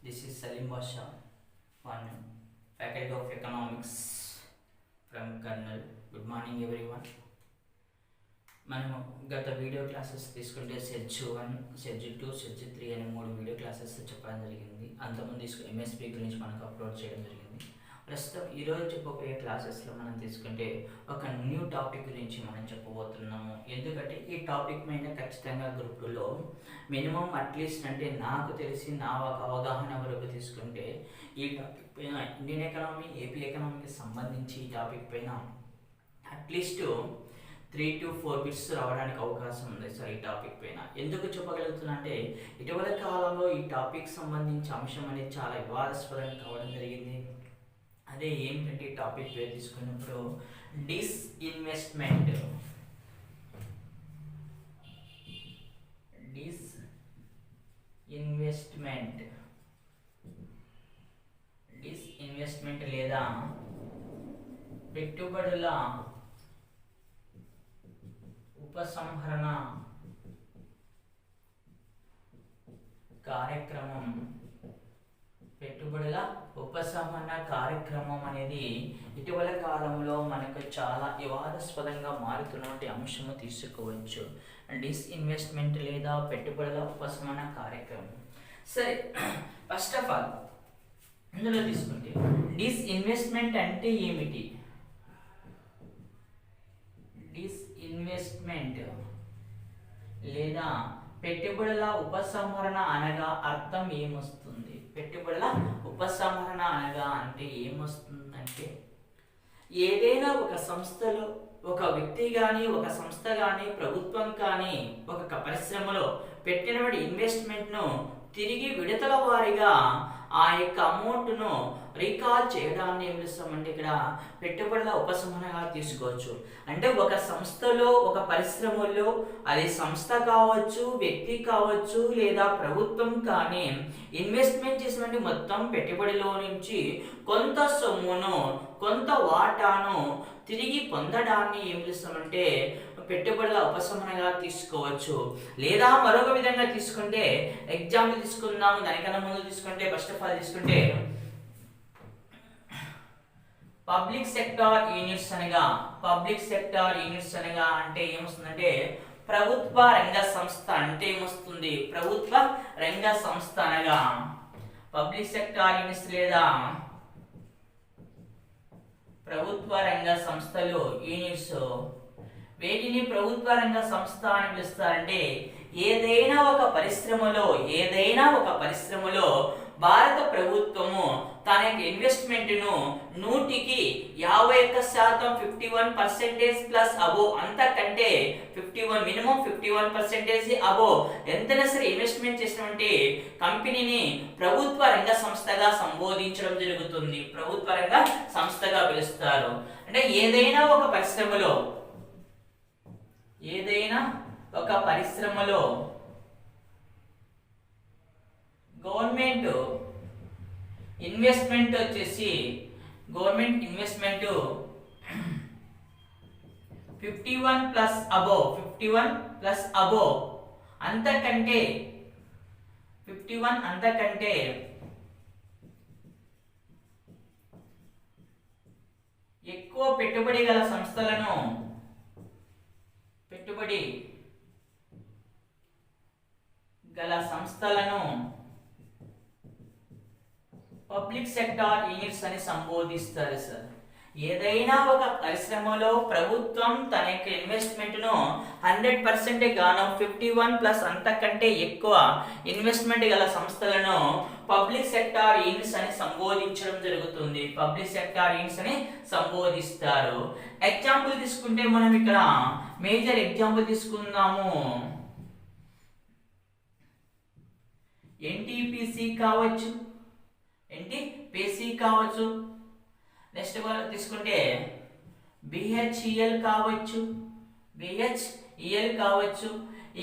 This is Salim Basha, one faculty of economics from Kernel. Good morning everyone. మనము గత video classes తీసుకుంటే search 1, search 2, search 3 అనే 3 video classes చెప్పడం జరిగింది. అంతకుముందు ఎంఎస్పి గురించి మనకు అప్లోడ్ చేయడం జరిగింది. ప్రస్తుతం ఈరోజు చెప్పబోయే క్లాసెస్లో మనం తీసుకుంటే ఒక న్యూ టాపిక్ గురించి మనం చెప్పబోతున్నాము. ఎందుకంటే ఈ టాపిక్ మీద ఖచ్చితంగా గ్రూపులో మినిమం అట్లీస్ట్ అంటే నాకు తెలిసి నా అవగాహన వరకు తీసుకుంటే ఈ టాపిక్ పైన ఇండియన్ ఎకనామీ, ఏపీ ఎకనామీకి సంబంధించి ఈ టాపిక్ పైన అట్లీస్ట్ 3 to 4 బిట్స్ రావడానికి అవకాశం ఉంది సార్. ఈ టాపిక్ పైన ఎందుకు చెప్పగలుగుతున్నా అంటే ఇటీవల కాలంలో ఈ టాపిక్ సంబంధించి అంశం అనేది చాలా వివాదాస్పదం కావడం జరిగింది. అదే ఏంటంటే ఈ టాపిక్ పేరు తీసుకున్నప్పుడు డిస్ఇన్వెస్ట్మెంట్ లేదా పెట్టుబడుల ఉపసంహరణ కార్యక్రమం. పెట్టుబడుల ఉపసంహరణ కార్యక్రమం అనేది ఇటీవల కాలంలో మనకు చాలా వివాదాస్పదంగా మారుతున్నటువంటి అంశము తీసుకోవచ్చు. డిస్ఇన్వెస్ట్మెంట్ లేదా పెట్టుబడుల ఉపశమన కార్యక్రమం. సరే, ఫస్ట్ ఆఫ్ ఆల్ ఇందులో తీసుకుంటే డిస్ఇన్వెస్ట్మెంట్ అంటే ఏమిటి? డిస్ఇన్వెస్ట్మెంట్ లేదా పెట్టుబడుల ఉపసంహరణ అనగా అర్థం ఏమొస్తుంది? పెట్టుబడుల ఉపసంహరణ అనగా అంటే ఏమొస్తుందంటే ఏదైనా ఒక సంస్థలో ఒక వ్యక్తి కానీ, ఒక సంస్థ కానీ, ప్రభుత్వం కానీ ఒక పరిశ్రమలో పెట్టినటువంటి ఇన్వెస్ట్మెంట్ను తిరిగి విడతల వారీగా ఆ యొక్క అమౌంట్ను రీకాల్ చేయడాన్ని ఏం చేస్తామంటే ఇక్కడ పెట్టుబడుల ఉపశమనగా తీసుకోవచ్చు. అంటే ఒక సంస్థలో, ఒక పరిశ్రమలో, అది సంస్థ కావచ్చు, వ్యక్తి కావచ్చు, లేదా ప్రభుత్వం కానీ ఇన్వెస్ట్మెంట్ చేసినటువంటి మొత్తం పెట్టుబడిలో నుంచి కొంత సొమ్మును, కొంత వాటాను తిరిగి పొందడాన్ని ఏం చేస్తామంటే పెట్టుబడుల ఉపశమనగా తీసుకోవచ్చు. లేదా మరొక విధంగా తీసుకుంటే ఎగ్జాంపుల్ తీసుకుందాం. దానికన్నా ముందు తీసుకుంటే ఫస్ట్ ఆఫ్ ఆల్ తీసుకుంటే పబ్లిక్ సెక్టార్ యూనిట్స్ అనగా అంటే ఏమొస్తుందంటే ప్రభుత్వ రంగ సంస్థ అంటే ఏమొస్తుంది? ప్రభుత్వ రంగ సంస్థ అనగా పబ్లిక్ సెక్టార్ యూనిట్స్ లేదా ప్రభుత్వ రంగ సంస్థలు యూనిట్స్. వీటిని ప్రభుత్వ రంగ సంస్థ అని పిలుస్తారంటే ఏదైనా ఒక పరిశ్రమలో భారత ప్రభుత్వము తన యొక్క ఇన్వెస్ట్మెంట్ ను 100కి 51% 51% ప్లస్ అబో, అంతకంటే 51 మినిమం 51% అబో ఎంతైనా సరే ఇన్వెస్ట్మెంట్ చేసినటువంటి కంపెనీని ప్రభుత్వ రంగ సంస్థగా సంబోధించడం జరుగుతుంది. ప్రభుత్వ రంగ సంస్థగా పిలుస్తారు. అంటే ఏదైనా ఒక పరిశ్రమలో గవర్నమెంట్ ఇన్వెస్ట్మెంట్ వచ్చేసి 51 ప్లస్ అబో అంతకంటే 51 అంతకంటే ఎక్కువ పెట్టుబడి గల సంస్థలను పబ్లిక్ సెక్టార్ యూనిట్స్ అని సంబోధిస్తారు సార్. ఏదైనా ఒక పరిశ్రమలో ప్రభుత్వం తన యొక్క ఇన్వెస్ట్మెంట్ ను 100% గాను 51 ప్లస్ అంతకంటే ఎక్కువ ఇన్వెస్ట్మెంట్ గల సంస్థలను పబ్లిక్ సెక్టార్ యూనిట్స్ అని సంబోధించడం జరుగుతుంది. పబ్లిక్ సెక్టార్ యూనిట్స్ అని సంబోధిస్తారు. ఎగ్జాంపుల్ తీసుకుంటే మనం ఇక్కడ మేజర్ ఎగ్జాంపుల్ తీసుకుందాము. ఎన్టీపీసీ కావచ్చు, నెక్స్ట్ తీసుకుంటే బిహెచ్ఈఎల్ కావచ్చు,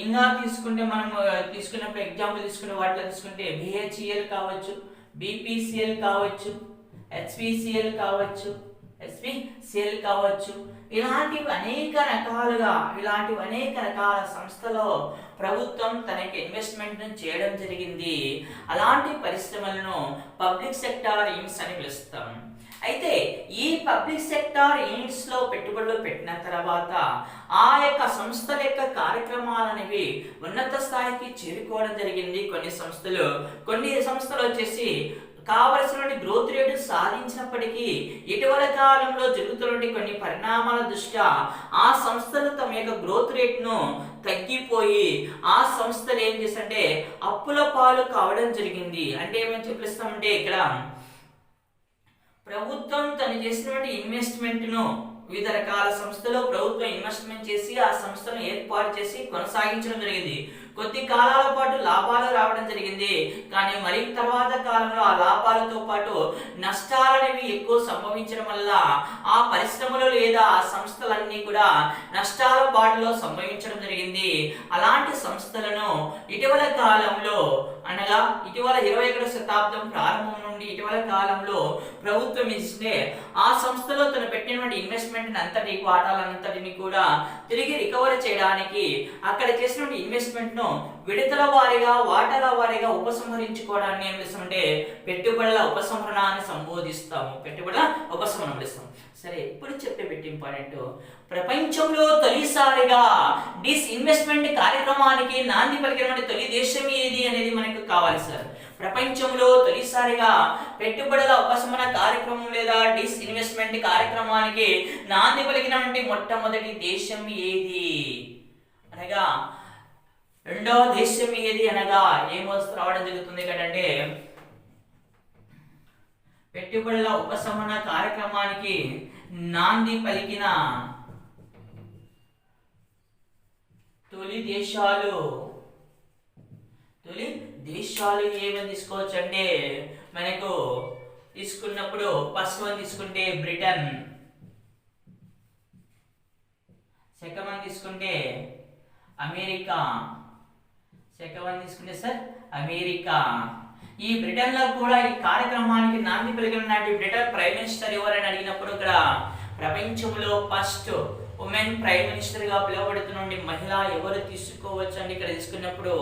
ఇంకా తీసుకుంటే మనం తీసుకున్నప్పుడు ఎగ్జాంపుల్ తీసుకునే వాటిలో తీసుకుంటే బిహెచ్ఈఎల్ కావచ్చు, బీపీసీఎల్ కావచ్చు, హెచ్పిసిఎల్ కావచ్చు, ఇలాంటివి అనేక రకాల సంస్థలో ప్రభుత్వం తనకి ఇన్వెస్ట్మెంట్ చేయడం జరిగింది. అలాంటి పరిశ్రమలను పబ్లిక్ సెక్టార్ యూనిట్స్ అని పిలుస్తాం. అయితే ఈ పబ్లిక్ సెక్టార్ యూనిట్స్ లో పెట్టుబడులు పెట్టిన తర్వాత ఆ యొక్క సంస్థల యొక్క కార్యక్రమాలు అనేవి ఉన్నత స్థాయికి చేరుకోవడం జరిగింది. కొన్ని సంస్థలు వచ్చేసి కావలసిన గ్రోత్ రేటు సాధించినప్పటికీ ఇటీవల కాలంలో జరుగుతున్న కొన్ని పరిణామాల దృష్ట్యా ఆ సంస్థలు తమ యొక్క గ్రోత్ రేట్ను తగ్గిపోయి ఆ సంస్థలు ఏం చేస్తారంటే అప్పుల పాలు కావడం జరిగింది. అంటే ఏమని చెప్పిస్తామంటే ఇక్కడ ప్రభుత్వం తను చేసినటువంటి ఇన్వెస్ట్మెంట్ ను వివిధ రకాల సంస్థలో ప్రభుత్వం ఇన్వెస్ట్మెంట్ చేసి ఆ సంస్థను ఏర్పాటు చేసి కొనసాగించడం జరిగింది. కొద్ది కాలాల పాటు లాభాలు రావడం జరిగింది. కానీ మరి తర్వాత కాలంలో ఆ లాభాలతో పాటు నష్టాలనేవి ఎక్కువ సంభవించడం వల్ల ఆ పరిశ్రమలు లేదా ఆ సంస్థలన్నీ కూడా నష్టాల బాటలో సంభవించడం జరిగింది. అలాంటి సంస్థలను ఇటీవల కాలంలో అనగా ఇటీవల 21వ శతాబ్దం ప్రారంభం నుండి ఇటీవల కాలంలో ప్రభుత్వం ఇస్తే ఆ సంస్థలో తను పెట్టినటువంటి ఇన్వెస్ట్మెంట్ వాటాలంతటిని కూడా తిరిగి రికవర్ చేయడానికి అక్కడ చేసినటువంటి ఇన్వెస్ట్మెంట్ ను విడతల వారీగా వాటాల వారీగా ఉపసంహరించుకోవడాన్ని ఏం చేస్తామంటే పెట్టుబడుల ఉపసంహరణ అని సంబోధిస్తాము. పెట్టుబడుల ఉపసంహరణ పిలుస్తాం. సరే, ఇప్పుడు చెప్పే బిట్ ఇంపార్టెంట్. ప్రపంచంలో తొలిసారిగా డిస్ఇన్వెస్ట్మెంట్ కార్యక్రమానికి నాంది పలికినటువంటి తొలి దేశం ఏది అనేది మనకు కావాలి సార్. ప్రపంచంలో తొలిసారిగా పెట్టుబడుల ఉపశమన కార్యక్రమం లేదా డిస్ఇన్వెస్ట్మెంట్ కార్యక్రమానికి నాంది పలికినటువంటి మొట్టమొదటి దేశం ఏది అనగా రెండవ దేశం ఏది అనగా ఏమొస్తు రావడం జరుగుతుంది అంటే పెట్టుబడుల ఉపశమన కార్యక్రమానికి నాంది పలికిన తొలి దేశాలు ఏమని తీసుకోవచ్చు అంటే మనకు తీసుకున్నప్పుడు ఫస్ట్ వన్ తీసుకుంటే బ్రిటన్, సెకండ్ వన్ తీసుకుంటే అమెరికా, అమెరికా. ఈ బ్రిటన్ లో కూడా ఈ కార్యక్రమానికి నాంది పలికిన బ్రిటన్ ప్రైమ్ మినిస్టర్ ఎవరని అడిగినప్పుడు ఇక్కడ ప్రపంచంలో ఫస్ట్ ఉమెన్ ప్రైమ్ మినిస్టర్ గా పిలువబడుతున్న మహిళ ఎవరు తీసుకోవచ్చు అంటే ఇక్కడ తీసుకున్నప్పుడు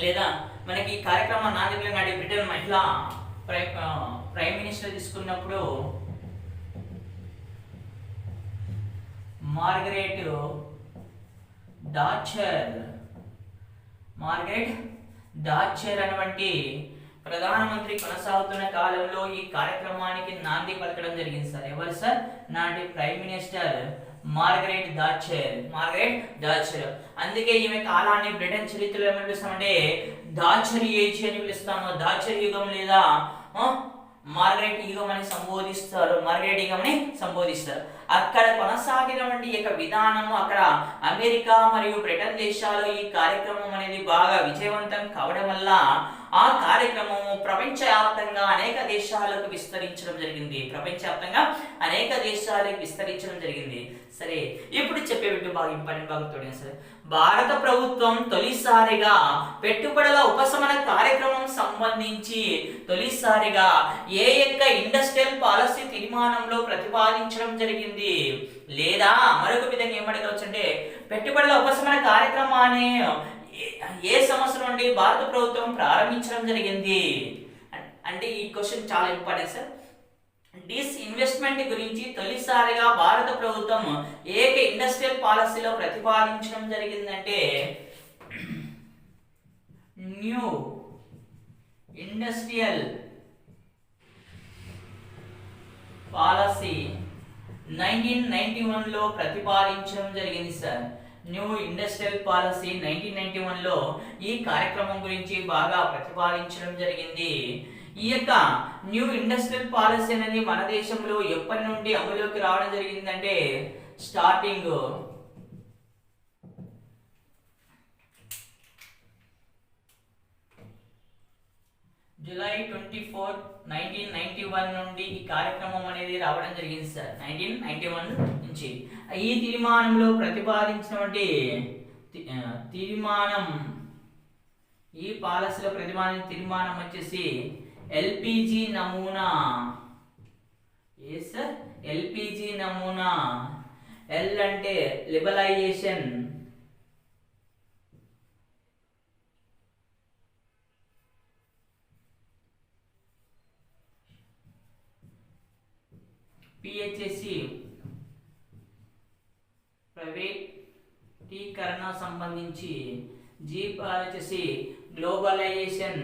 లేదా మనకి ఈ కార్యక్రమం నాంది పలికిన బ్రిటన్ మహిళ ప్రైమ్ మినిస్టర్ తీసుకున్నప్పుడు మార్గరెట్ డాచర్ అటువంటి ప్రధానమంత్రి కొనసాగుతున్న కాలంలో ఈ కార్యక్రమానికి నాంది పలకడం జరిగింది సార్. ఎవరు సార్? నాటి ప్రైమ్ మినిస్టర్ మార్గరెట్ డాచర్. అందుకే ఈమె కాలాన్ని బ్రిటన్ చరిత్రలో ఏమని పిలుస్తామంటే డాచర్ ఏజ్ అని పిలుస్తాము. డాచర్ యుగం లేదా మార్గరెట్ యుగం అని సంబోధిస్తారు. అక్కడ కొనసాగినటువంటి యొక్క విధానము అక్కడ అమెరికా మరియు బ్రిటన్ దేశాలు ఈ కార్యక్రమం అనేది బాగా విజయవంతం కావడం వల్ల ఆ కార్యక్రమము ప్రపంచవ్యాప్తంగా అనేక దేశాలకు విస్తరించడం జరిగింది. సరే, ఇప్పుడు చెప్పే బిడ్డ బాగా ఇంపార్టెంట్ బాగా చూడండి సార్. భారత ప్రభుత్వం తొలిసారిగా పెట్టుబడుల ఉపశమన కార్యక్రమం సంబంధించి తొలిసారిగా ఏ యొక్క ఇండస్ట్రియల్ పాలసీ తీర్మానంలో ప్రతిపాదించడం జరిగింది లేదా మరొక విధంగా ఏమడగవచ్చు అంటే పెట్టుబడుల ఉపశమన కార్యక్రమాన్ని ఏ సంవత్సరం నుండి భారత ప్రభుత్వం ప్రారంభించడం జరిగింది అంటే ఈ క్వశ్చన్ చాలా ఇంపార్టెంట్ సార్. డిస్ఇన్వెస్ట్మెంట్ గురించి తొలిసారిగా భారత ప్రభుత్వం ఏక ఇండస్ట్రియల్ పాలసీలో ప్రతిపాదించడం జరిగిందంటే న్యూ ఇండస్ట్రియల్ పాలసీ 1991 లో ప్రతిపాదించడం జరిగింది సార్. న్యూ ఇండస్ట్రియల్ పాలసీ 1991 లో ఈ కార్యక్రమం గురించి బాగా ప్రతిపాదించడం జరిగింది. ఈ యొక్క న్యూ ఇండస్ట్రియల్ పాలసీ అనేది మన దేశంలో ఎప్పటి నుండి అమలులోకి రావడం జరిగిందంటే స్టార్టింగ్ జూలై 24, 1991 నుండి ఈ కార్యక్రమం అనేది రావడం జరిగింది సార్. 1991 నుంచి ఈ తీర్మానంలో ప్రతిపాదించినటువంటి ఈ పాలసీలో ప్రతిపాదించిన తీర్మానం వచ్చేసి ఎల్పిజి నమూనా ఎల్పిజి నమూనా. ఎల్ అంటే లిబరలైజేషన్. పి వచ్చేసి ప్రైవేటీకరణ సంబంధించి. జీ వచ్చేసి గ్లోబలైజేషన్.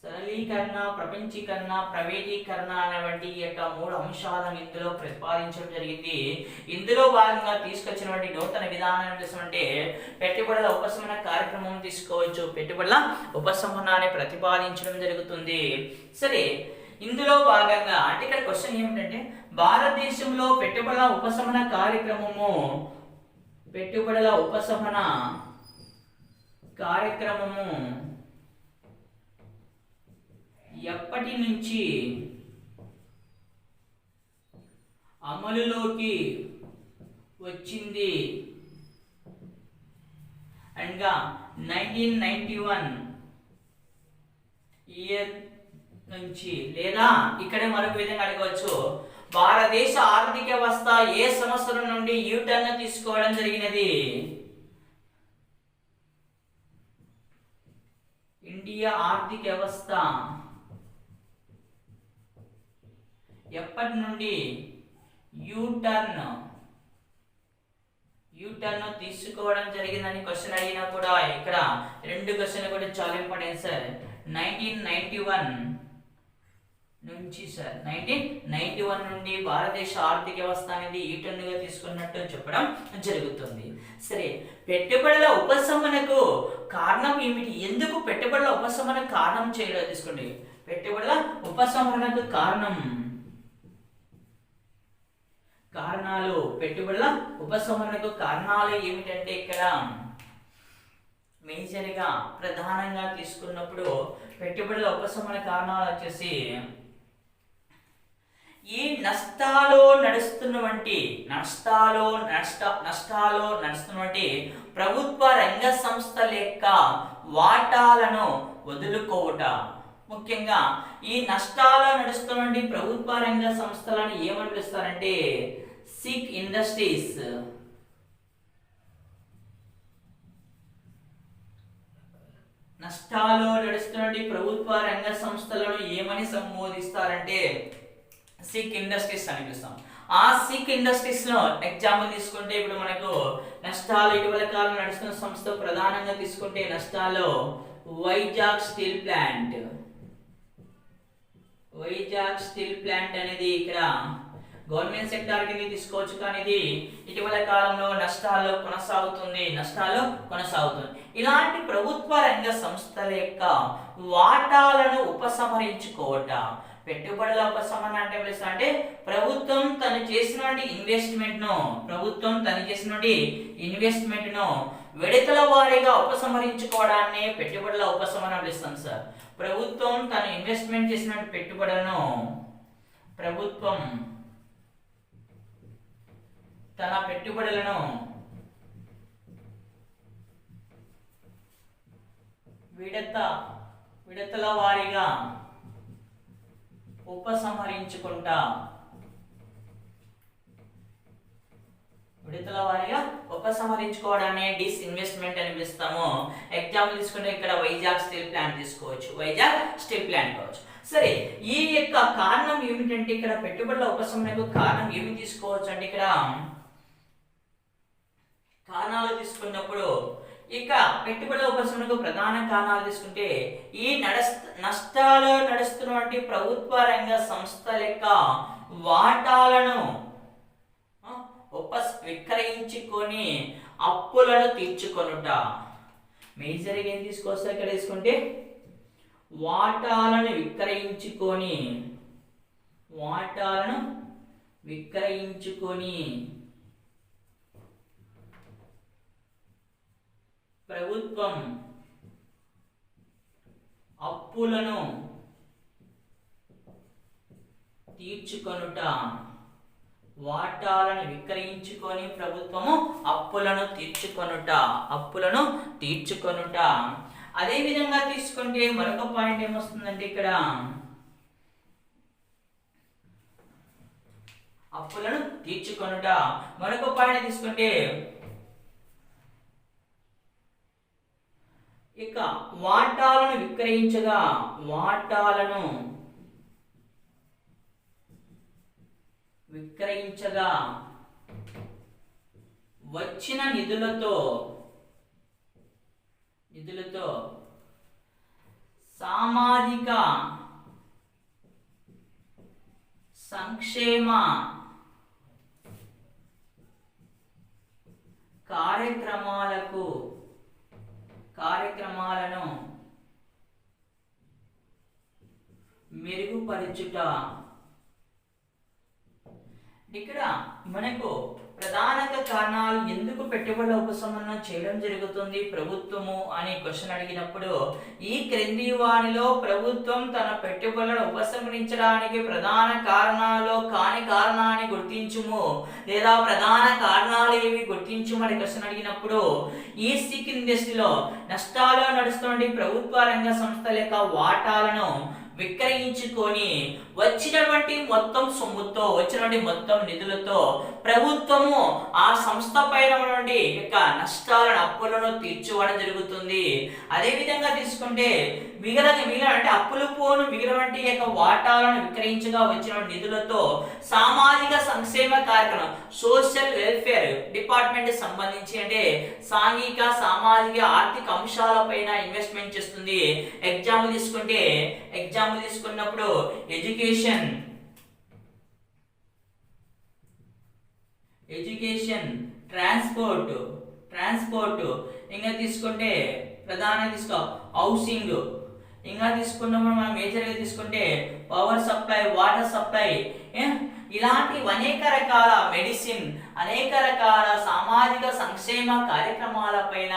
సరళీకరణ, ప్రపంచీకరణ, ప్రైవేటీకరణ అనేటువంటి ఈ యొక్క 3 అంశాలను ఇందులో ప్రతిపాదించడం జరిగింది. ఇందులో భాగంగా తీసుకొచ్చినటువంటి నూతన విధానం అంటే పెట్టుబడుల ఉపశమన కార్యక్రమం తీసుకోవచ్చు. పెట్టుబడుల ఉపశమనాన్ని ప్రతిపాదించడం జరుగుతుంది. సరే, ఇందులో భాగంగా అంటే ఇక్కడ క్వశ్చన్ ఏమిటంటే భారతదేశంలో పెట్టుబడుల ఉపశమన కార్యక్రమము ఎప్పటి నుంచి అమలులోకి వచ్చింది అనగా 1991 ఇయర్ నుంచి. లేదా ఇక్కడ మరొక విధంగా అడగవచ్చు, భారతదేశ ఆర్థిక వ్యవస్థ ఏ సంవత్సరం నుండి యూటర్న్ తీసుకోవడం జరిగినది? ఇండియా ఆర్థిక వ్యవస్థ ఎప్పటి నుండి యూటర్న్ తీసుకోవడం జరిగిందని క్వశ్చన్ అడిగినా కూడా ఇక్కడ 2 క్వశ్చన్లు కూడా చాలా ఇంపార్టెంట్ సార్. 1991 నుంచి సార్ 1991 నుండి భారతదేశ ఆర్థిక వ్యవస్థ అనేది యూటర్న్ గా తీసుకున్నట్టు చెప్పడం జరుగుతుంది. సరే, పెట్టుబడుల ఉపశమనకు కారణం ఏమిటి? ఎందుకు పెట్టుబడుల ఉపశమన కారణం చేయడం తీసుకోండి. పెట్టుబడుల ఉపశమనకు కారణాలు పెట్టుబడుల ఉపశమనకు కారణాలు ఏమిటంటే ఇక్కడ మేజర్గా ప్రధానంగా తీసుకున్నప్పుడు పెట్టుబడుల ఉపశమన కారణాలు వచ్చేసి ఈ నష్టాలు నడుస్తున్నటువంటి ప్రభుత్వ రంగ సంస్థల యొక్క వాటాలను వదులుకోవట. ముఖ్యంగా ఈ నష్టాలు నడుస్తున్నటువంటి ప్రభుత్వ రంగ సంస్థలను ఏమని పిలుస్తారంటే సిక్ ఇండస్ట్రీస్. నష్టాలు నడుస్తున్నటువంటి ప్రభుత్వ రంగ సంస్థలను ఏమని సంబోధిస్తారంటే సిక్ ఇండస్ట్రీస్ అని పిలుస్తాం. ఆ సిక్ ఇండస్ట్రీస్ లో ఎగ్జాంపుల్ తీసుకుంటే ఇప్పుడు మనకు నష్టాలు ఇటీవల కాలం నడుస్తున్న సంస్థ ప్రధానంగా తీసుకుంటే నష్టాలు వైజాగ్ స్టీల్ ప్లాంట్ అనేది ఇక్కడ గవర్నమెంట్ సెక్టార్ కింద తీసుకోవచ్చు, కానీ ఇది ఇటీవల కాలంలో నష్టాలు కొనసాగుతుంది. ఇలాంటి ప్రభుత్వ రంగ సంస్థల యొక్క వాటాలను ఉపసంహరించుకోవట. పెట్టుబడుల ఉపశమనం అంటే అంటే ప్రభుత్వం తను చేసినటువంటి ఇన్వెస్ట్మెంట్ ను విడతల వారీగా ఉపసంహరించుకోవడాన్ని పెట్టుబడుల ఉపశమనం పిలుస్తాం సార్. ప్రభుత్వం తను ఇన్వెస్ట్మెంట్ చేసినటువంటి పెట్టుబడులను విడతల వారీగా ఉపసంహరించుకోవడాన్ని డిస్ఇన్వెస్ట్మెంట్ అని పిలుస్తాము. ఎగ్జాంపుల్ తీసుకుంటే ఇక్కడ వైజాగ్ స్టీల్ ప్లాంట్ తీసుకోవచ్చు, కావచ్చు. సరే, ఈ యొక్క కారణం ఏమిటంటే ఇక్కడ పెట్టుబడుల ఉపశమనకు కారణం ఏమి తీసుకోవచ్చు అంటే ఇక్కడ కారణాలు తీసుకున్నప్పుడు ఇక పెట్టుబడుల ఉపశమనకు ప్రధాన కారణాలు తీసుకుంటే ఈ నష్టాలు నడుస్తున్నటువంటి ప్రభుత్వ రంగ సంస్థల యొక్క వాటాలను విక్రయించుకొని అప్పులను తీర్చుకొనుట. మేజర్గా ఏం తీసుకోవచ్చు ఇక్కడ తీసుకుంటే వాటాలను విక్రయించుకొని ప్రభుత్వం అప్పులను తీర్చుకొనుట. వాటాలను విక్రయించుకొని ప్రభుత్వము అప్పులను తీర్చుకొనుట. అదే విధంగా తీసుకుంటే మరొక పాయింట్ ఏమొస్తుందంటే ఇక్కడ అప్పులను తీర్చుకొనుట. మరొక పాయింట్ తీసుకుంటే ఇక వాటాలను విక్రయించగా వచ్చిన నిధులతో సామాజిక సంక్షేమ కార్యక్రమాలను మెరుగుపరచుట. ఇక్కడ మనకు ప్రధాన కారణాలు ఎందుకు పెట్టుబడుల ఉపశమనం చేయడం జరుగుతుంది ప్రభుత్వము అనే క్వశ్చన్ అడిగినప్పుడు ఈ క్రింది వానిలో ప్రభుత్వం తన పెట్టుబడులను ఉపశమనించడానికి ప్రధాన కారణాలు కాని కారణాన్ని గుర్తించుము లేదా ప్రధాన కారణాలు ఏవి గుర్తించుము అనే క్వశ్చన్ అడిగినప్పుడు ఈస్ట్ ఇండస్ట్రీలో నష్టాలు నడుస్తున్న ప్రభుత్వ రంగ సంస్థల యొక్క వాటాలను విక్రయించుకొని వచ్చినటువంటి మొత్తం సొమ్ముతో వచ్చినటువంటి మొత్తం నిధులతో ప్రభుత్వము ఆ సంస్థ పైన నుండి యొక్క నష్టాలను అప్పులను తీర్చుకోవడం జరుగుతుంది. అదే విధంగా తీసుకుంటే మిగిలిన అంటే అప్పులు పోను మిగిలినటువంటి యొక్క వాటాలను విక్రయించగా వచ్చిన నిధులతో సామాజిక సంక్షేమ కార్యక్రమం సోషల్ వెల్ఫేర్ డిపార్ట్మెంట్ సంబంధించి అంటే సాంఘిక సామాజిక ఆర్థిక అంశాలపైన ఇన్వెస్ట్మెంట్ చేస్తుంది. ఎగ్జాంపుల్ తీసుకున్నప్పుడు ఎడ్యుకేషన్ ట్రాన్స్పోర్ట్ ఇంకా తీసుకుంటే ప్రధానంగా హౌసింగ్ ఇంకా తీసుకున్నప్పుడు మనం మేజర్గా తీసుకుంటే పవర్ సప్లై వాటర్ సప్లై ఇలాంటి అనేక రకాల మెడిసిన్ అనేక రకాల సామాజిక సంక్షేమ కార్యక్రమాల పైన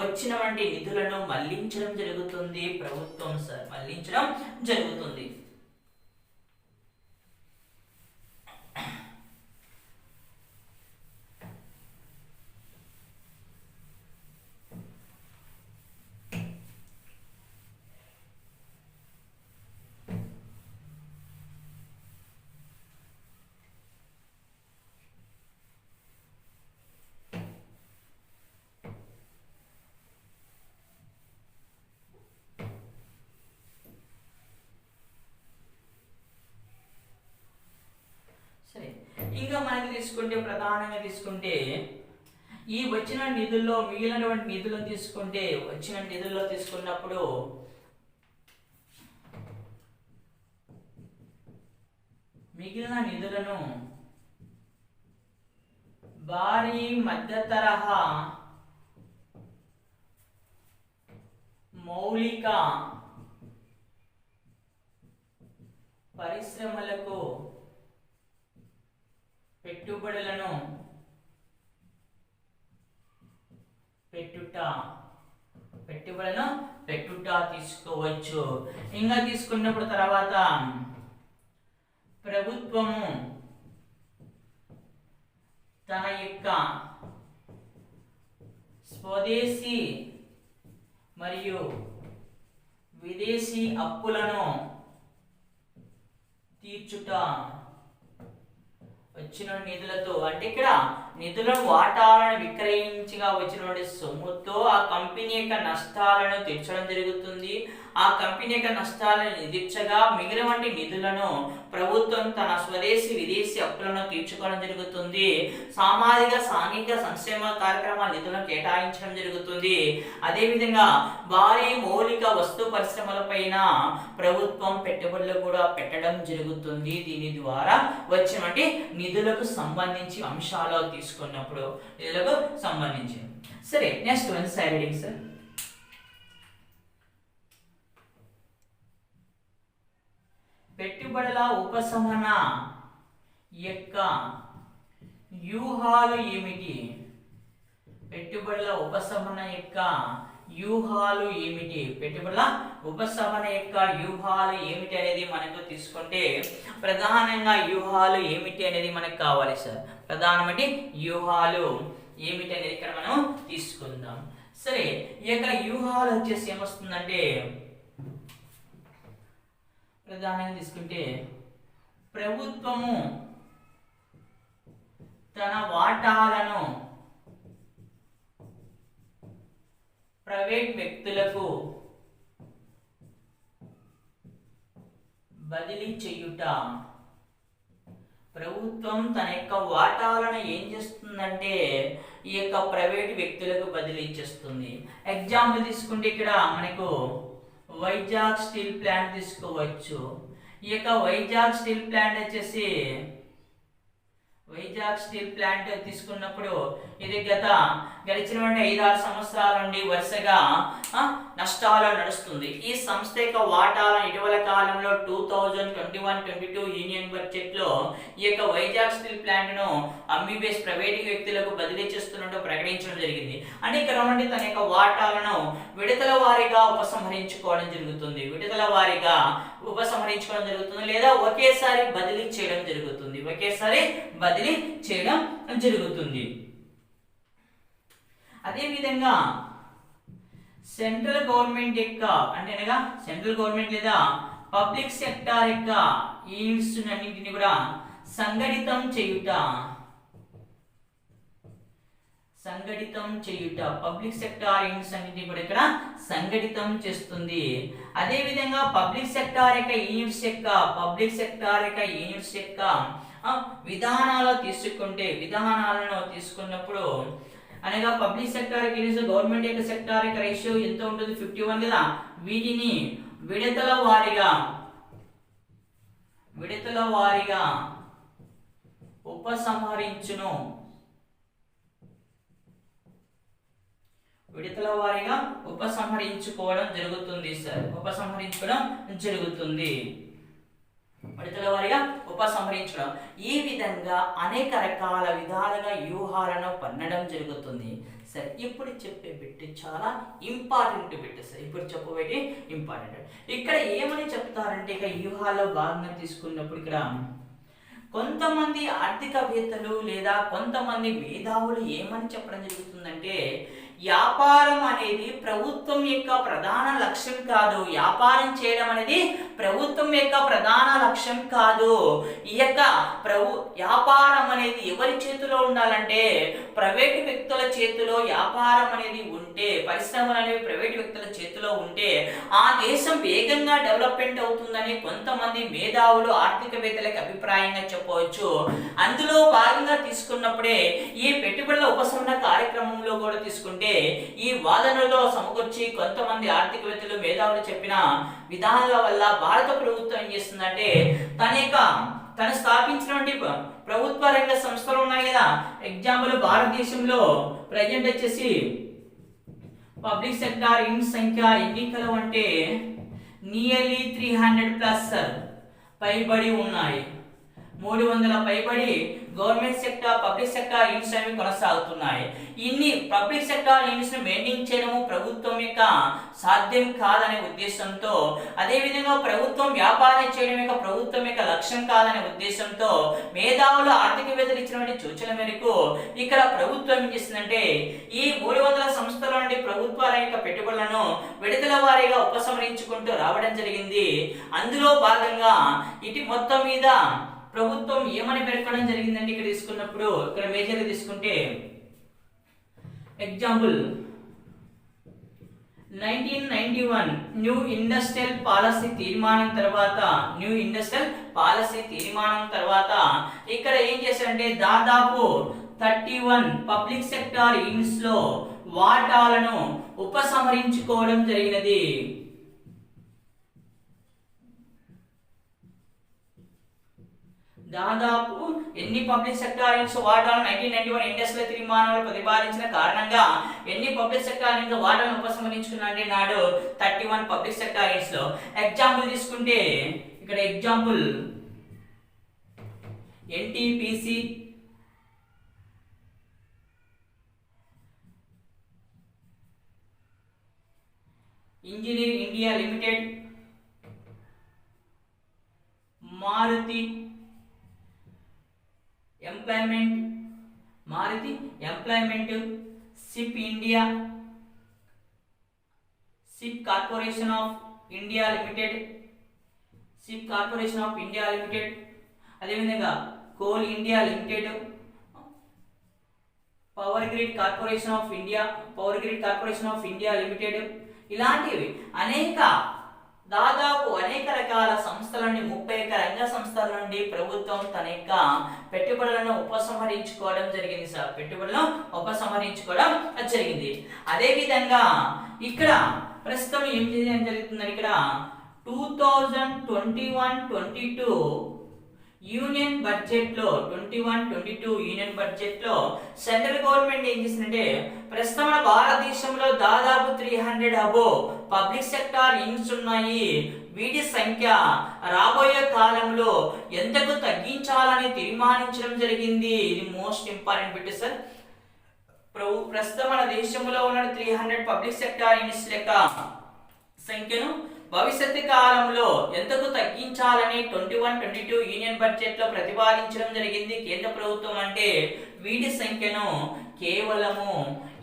వచ్చినటువంటి నిధులను మళ్లించడం జరుగుతుంది ప్రభుత్వం మళ్లించడం జరుగుతుంది. సరే, ఇంకా మనకి ప్రధానంగా తీసుకుంటే ఈ వచ్చిన నిధుల్లో మిగిలినటువంటి నిధులను తీసుకున్నప్పుడు మిగిలిన నిధులను భారీ మధ్య తరహా మౌలిక పరిశ్రమలకు పెట్టుబడులను పెట్టుట తీసుకోవచ్చు. ఇంకా తీసుకున్నప్పుడు తర్వాత ప్రభుత్వము తన యొక్క స్వదేశీ మరియు విదేశీ అప్పులను తీర్చుట వచ్చిన నిధులతో అంటే ఇక్కడ నిధుల వాటాలను విక్రయించగా వచ్చినటువంటి సొమ్ముతో ఆ కంపెనీ యొక్క నష్టాలను తీర్చడం జరుగుతుంది. ఆ కంపెనీ యొక్క నష్టాలను తీర్చగా మిగిలినటువంటి నిధులను ప్రభుత్వం తన స్వదేశీ విదేశీ అప్పులను తీర్చుకోవడం జరుగుతుంది. సామాజిక సాంఘిక సంక్షేమ కార్యక్రమాల నిధులను కేటాయించడం జరుగుతుంది. అదేవిధంగా భారీ మౌలిక వస్తు పరిశ్రమలపైన ప్రభుత్వం పెట్టుబడులు కూడా పెట్టడం జరుగుతుంది. దీని ద్వారా వచ్చినటువంటి నిధులకు సంబంధించి అంశాలు తీసుకున్నప్పుడు నిధులకు సంబంధించి. సరే, నెక్స్ట్ వన్ సైడింగ్ సార్. పెట్టుబడుల ఉపశమన యొక్క వ్యూహాలు ఏమిటి? పెట్టుబడుల ఉపశమన యొక్క వ్యూహాలు ఏమిటి? పెట్టుబడుల ఉపశమన యొక్క వ్యూహాలు ఏమిటి అనేది మనకు తీసుకుంటే ప్రధానంగా వ్యూహాలు ఏమిటి అనేది మనకు కావాలి సార్. ప్రధానమైన వ్యూహాలు ఏమిటి అనేది ఇక్కడ మనం తీసుకుందాం. సరే, ఈ యొక్క వ్యూహాలు వచ్చేసి ఏమొస్తుందంటే ప్రధానంగా తీసుకుంటే ప్రభుత్వము తన వాటాలను ప్రైవేట్ వ్యక్తులకు బదిలీ చేయుట. ప్రభుత్వం తన యొక్క వాటాలను ఏం చేస్తుందంటే ఈ యొక్క ప్రైవేట్ వ్యక్తులకు బదిలీ చేస్తుంది. ఎగ్జాంపుల్ తీసుకుంటే ఇక్కడ మనకు వైజాగ్ స్టీల్ ప్లాంట్ తీసుకోవచ్చు. ఈ యొక్క వైజాగ్ స్టీల్ ప్లాంట్ వచ్చేసి వైజాగ్ స్టీల్ ప్లాంట్ తీసుకున్నప్పుడు ఇది గడిచినటువంటి 5-6 సంవత్సరాల నుండి వరుసగా నష్టాలు నడుస్తుంది. ఈ సంస్థ యొక్క వాటాలను ఇటీవల కాలంలో 2021-22 యూనియన్ బడ్జెట్ లో ఈ యొక్క వైజాగ్ స్టీల్ ప్లాంట్ ను అమ్మివేసి ప్రైవేట్ వ్యక్తులకు బదిలీ చేస్తున్నట్టు ప్రకటించడం జరిగింది. అంటే ఇక్కడ నుండి తన యొక్క వాటాలను విడతల వారీగా ఉపసంహరించుకోవడం జరుగుతుంది. లేదా ఒకేసారి బదిలీ చేయడం జరుగుతుంది. అదే విధంగా సెంట్రల్ గవర్నమెంట్ యొక్క సెంట్రల్ గవర్నమెంట్ లేదా పబ్లిక్ సెక్టార్ యొక్క యూనిట్స్ అన్నింటినీ కూడా సంఘటితం చేయుట. పబ్లిక్ సెక్టార్ యూనిట్స్ అన్నింటినీ కూడా ఇక్కడ సంఘటితం చేస్తుంది. అదే విధంగా పబ్లిక్ సెక్టార్ యొక్క యూనిట్స్ యొక్క విధానాలను తీసుకున్నప్పుడు అనగా పబ్లిక్ సెక్టార్ యూనిట్స్ గవర్నమెంట్ యొక్క సెక్టార్ యొక్క రేషియో ఎంత ఉంటుంది? 51 కదా. వీటిని విడతల వారీగా ఉపసంహరించుకోవడం జరుగుతుంది. ఈ విధంగా అనేక రకాల విధాలుగా వ్యూహాలను పన్నడం జరుగుతుంది. సరే, ఇప్పుడు చెప్పే బిట్ చాలా ఇంపార్టెంట్ బిట్. ఇక్కడ ఏమని చెప్తారంటే ఇక వ్యూహాల్లో భాగంగా తీసుకున్నప్పుడు ఇక్కడ కొంతమంది ఆర్థికవేత్తలు లేదా కొంతమంది మేధావులు ఏమని చెప్పడం జరుగుతుందంటే వ్యాపారం అనేది ప్రభుత్వం యొక్క ప్రధాన లక్ష్యం కాదు. వ్యాపారం చేయడం అనేది ప్రభుత్వం యొక్క ప్రధాన లక్ష్యం కాదు. ఈ యొక్క వ్యాపారం అనేది ఎవరి చేతిలో ఉండాలంటే ప్రైవేటు వ్యక్తుల చేతిలో వ్యాపారం అనేది ఉంటే, పరిశ్రమలు అనేవి ప్రైవేటు వ్యక్తుల చేతిలో ఉంటే ఆ దేశం వేగంగా డెవలప్మెంట్ అవుతుందని కొంతమంది మేధావులు ఆర్థికవేత్తలకు అభిప్రాయంగా చెప్పవచ్చు. అందులో భాగంగా తీసుకున్నప్పుడే ఈ పెట్టుబడుల ఉపశమన కార్యక్రమంలో కూడా తీసుకుంటే ఈ వాదనలో సమకూర్చి కొంతమంది ఆర్థికవేత్తలు మేధావులు చెప్పిన విధానాల వల్ల భారత ప్రభుత్వం ఏం చేస్తుందంటే తను స్థాపించినటువంటి ప్రభుత్వ రంగ సంస్థలు ఉన్నాయి కదా. ఎగ్జాంపుల్ భారతదేశంలో ప్రజెంట్ వచ్చేసి పబ్లిక్ సెక్టార్ యూనిట్ సంఖ్య ఎన్నికలు అంటే నియర్లీ 300+ పైబడి ఉన్నాయి. 300 పైబడి government sector public sector units అనేవి కొనసాగుతున్నాయి. ఇన్ని పబ్లిక్ సెక్టార్ యూనిట్స్ ను మెయింటైన్ చేయడము ప్రభుత్వం యొక్క సాధ్యం కాదనే ఉద్దేశంతో, అదేవిధంగా ప్రభుత్వం వ్యాపారం చేయడం యొక్క ప్రభుత్వం యొక్క లక్ష్యం కాదనే ఉద్దేశంతో మేధావులు ఆర్థికవేత్తలు ఇచ్చినటువంటి సూచన మేరకు ఇక్కడ ప్రభుత్వం ఏం చేస్తుందంటే ఈ 300 సంస్థల నుండి ప్రభుత్వాల యొక్క పెట్టుబడులను విడతల వారీగా ఉపసంహరించుకుంటూ రావడం జరిగింది. అందులో భాగంగా ఇటు మొత్తం మీద ప్రభుత్వం ఏమని పేర్కొనడం జరిగిందంటే ఇక్కడ తీసుకున్నప్పుడు ఇక్కడ మేజర్గా తీసుకుంటే ఎగ్జాంపుల్ 1991 న్యూ ఇండస్ట్రియల్ పాలసీ తీర్మానం తర్వాత ఇక్కడ ఏం చేశారంటే దాదాపు 31 పబ్లిక్ సెక్టార్ యూనిట్స్ లో వాటాలను ఉపసంహరించుకోవడం జరిగినది. దాదాపు ఎన్ని పబ్లిక్ సెక్టార్ యూనిట్స్ వాటాలను 1991 ఇండస్ట్రియల్ తీర్మానంలో ప్రతిపాదించిన కారణంగా ఎన్ని పబ్లిక్ సెక్టార్ యూనిట్స్ వాటాలను ఉపసంహరించుకున్నారంటే నాడు 31 పబ్లిక్ సెక్టార్ యూనిట్స్ లో. ఎగ్జాంపుల్ తీసుకుంటే ఇక్కడ example NTPC, engineering India limited, Maruti employment, సిప్ India, ship corporation of India limited, ship corporation of India limited, అదేవిధంగా coal India limited, power grid corporation of India limited, ఇలాంటివి దాదాపు అనేక రకాల సంస్థల నుండి 31 రంగ సంస్థల నుండి ప్రభుత్వం తన యొక్క పెట్టుబడులను ఉపసంహరించుకోవడం జరిగింది సార్. ఉపసంహరించుకోవడం జరిగింది. అదే విధంగా ఇక్కడ ప్రస్తుతం ఏం చేయడం జరుగుతుందని ఇక్కడ 2021-22 యూనియన్ బడ్జెట్ లో 21-22 యూనియన్ బడ్జెట్ లో సెంట్రల్ గవర్నమెంట్ ఏం చేసిందంటే ప్రస్తుతం మన భారతదేశంలో దాదాపు 300 అబోవ్ పబ్లిక్ సెక్టార్ యూనిట్స్ ఉన్నాయి. వీటి సంఖ్య రాబోయే కాలంలో ఎంతకు తగ్గించాలని తీర్మానించడం జరిగింది. ఇది మోస్ట్ ఇంపార్టెంట్ బిట్ సార్. ప్రస్తుతం మన దేశంలో ఉన్న 300 పబ్లిక్ సెక్టార్ యూనిట్స్ యొక్క సంఖ్యను భవిష్యత్తు కాలంలో ఎంతకు తగ్గించాలని 21-22 యూనియన్ బడ్జెట్ లో ప్రతిపాదించడం జరిగింది కేంద్ర ప్రభుత్వం. అంటే వీటి సంఖ్యను కేవలము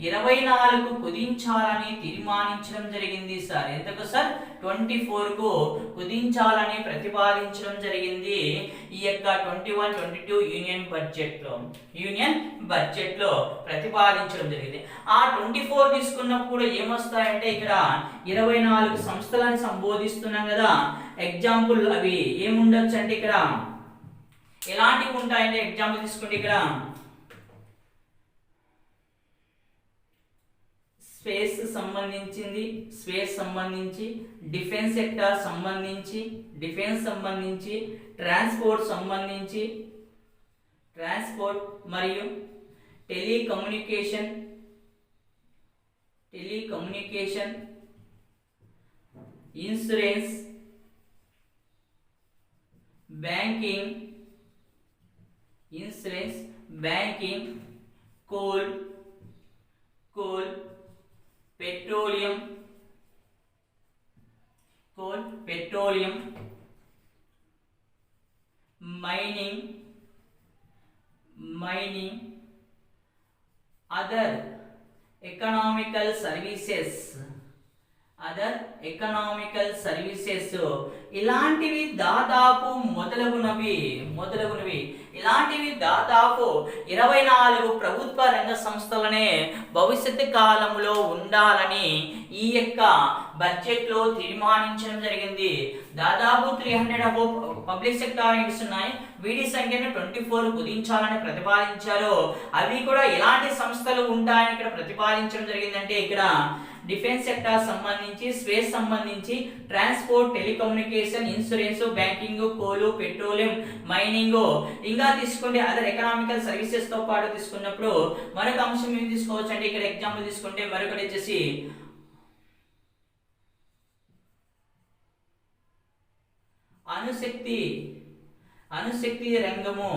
24కు కుదించాలని తీర్మానించడం జరిగింది సార్. ఎంతకు సార్? 24కు కుదించాలని ప్రతిపాదించడం జరిగింది ఈ యొక్క 21-22 యూనియన్ బడ్జెట్ లో ప్రతిపాదించడం జరిగింది. ఆ 24 తీసుకున్నప్పుడు ఏమొస్తాయంటే ఇక్కడ 24 సంస్థలను సంబోధిస్తున్నాం కదా. ఎగ్జాంపుల్ అవి ఏముండొచ్చు అంటే ఇక్కడ ఎలాంటివి ఉంటాయంటే ఎగ్జాంపుల్ తీసుకుంటే ఇక్కడ స్పేస్ సంబంధించి, డిఫెన్స్ సెక్టార్ సంబంధించి, ట్రాన్స్పోర్ట్ మరియు telecommunication, insurance, banking, coal, petroleum, mining, other economical services ఇలాంటివి దాదాపు మొదలగునవి ఇలాంటివి దాదాపు 24 ప్రభుత్వ రంగ సంస్థలనే భవిష్యత్తు కాలంలో ఉండాలని ఈ యొక్క బడ్జెట్ లో తీర్మానించడం జరిగింది. దాదాపు 300 పబ్లిక్ సెక్టార్ యూనిట్స్ ఉన్నాయి. వీటి సంఖ్యను 24 కుదించాలని ప్రతిపాదించారు. అవి కూడా ఎలాంటి సంస్థలు ఉంటాయని ఇక్కడ ప్రతిపాదించడం జరిగిందంటే ఇక్కడ డిఫెన్స్ సెక్టార్ సంబంధించి, స్పేస్ సంబంధించి, ట్రాన్స్పోర్ట్, టెలికమ్యూనికేషన్, ఇన్సూరెన్స్, బ్యాంకింగ్, కోలు, పెట్రోలియం, మైనింగ్, ఇంకా తీసుకుంటే అదర్ ఎకనామికల్ సర్వీసెస్ తో పాటు తీసుకున్నప్పుడు మరొక అంశం ఏం తీసుకోవచ్చు అంటే ఇక్కడ ఎగ్జాంపుల్ తీసుకుంటే మరొకటి వచ్చేసి అణుశక్తి రంగము.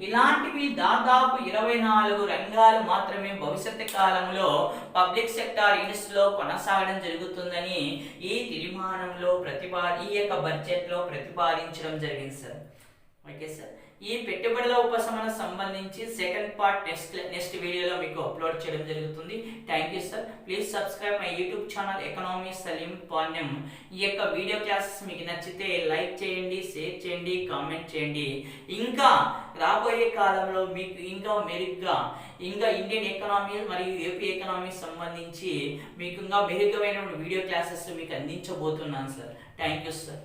ఇలాంటివి దాదాపు 24 రంగాలు మాత్రమే భవిష్యత్తు కాలంలో పబ్లిక్ సెక్టార్ యూనిట్స్ లో కొనసాగడం జరుగుతుందని ఈ తీర్మానంలో ఈ యొక్క బడ్జెట్ లో ప్రతిపాదించడం జరిగింది సార్. Okay sir. ఈ పెట్టుబడుల ఉపశమనం సంబంధించి సెకండ్ పార్ట్ నెక్స్ట్ వీడియోలో మీకు అప్లోడ్ చేయడం జరుగుతుంది. Thank you sir. Please subscribe my YouTube channel economy Saleem Panyam. ఈ యొక్క వీడియో క్లాసెస్ మీకు నచ్చితే లైక్ చేయండి, షేర్ చేయండి, కామెంట్ చేయండి. ఇంకా రాబోయే కాలంలో మీకు ఇంకా మెరుగ్గా ఇండియన్ ఎకనామీ మరియు ఏపీ ఎకనామీ సంబంధించి మీకు ఇంకా మెరుగైన వీడియో క్లాసెస్ మీకు అందించబోతున్నాను సార్. Thank you sir.